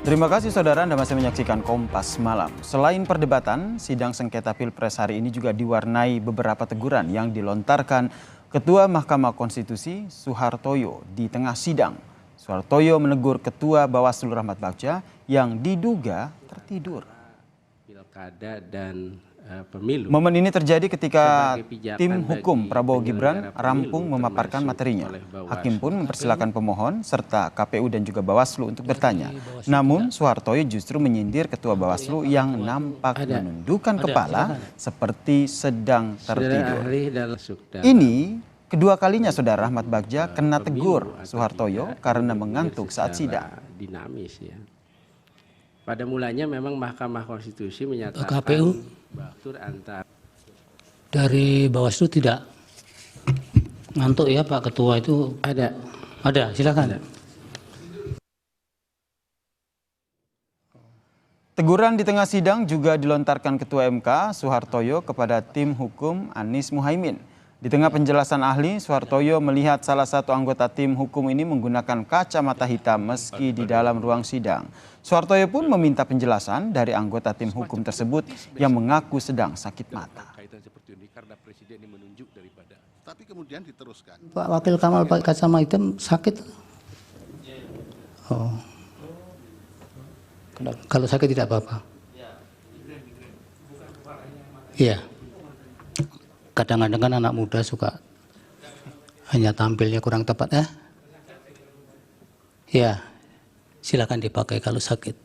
Terima kasih saudara, Anda masih menyaksikan Kompas Malam. Selain perdebatan, sidang sengketa Pilpres hari ini juga diwarnai beberapa teguran yang dilontarkan Ketua Mahkamah Konstitusi Soehartoyo di tengah sidang. Soehartoyo menegur Ketua Bawaslu Rahmat Bagja yang diduga tertidur. Pilkada dan pemilu. Momen ini terjadi ketika tim hukum Prabowo Gibran rampung memaparkan materinya. Hakim pun mempersilakan pemohon serta KPU dan juga Bawaslu untuk bertanya. Namun Soehartoyo justru menyindir Ketua Bawaslu yang nampak menundukkan kepala seperti sedang tertidur. Ini kedua kalinya saudara Rahmat Bagja kena tegur Soehartoyo karena mengantuk saat sidang. Dinamis ya. Pada mulanya memang Mahkamah Konstitusi menyatakan KPU dari Bawaslu tidak ngantuk ya Pak Ketua itu? Ada, silakan. Ada. Teguran di tengah sidang juga dilontarkan Ketua MK Soehartoyo kepada tim hukum Anies Muhaimin. Di tengah penjelasan ahli, Soehartoyo melihat salah satu anggota tim hukum ini menggunakan kacamata hitam meski di dalam ruang sidang. Soehartoyo pun meminta penjelasan dari anggota tim hukum tersebut yang mengaku sedang sakit mata. Tapi kemudian diteruskan. Pak Wakil Kamal pakai kacamata hitam sakit? Oh. Kalau sakit tidak apa-apa. Iya. Kadang-kadang kan anak muda suka hanya tampilnya kurang tepat ya. Ya, silakan dipakai kalau sakit.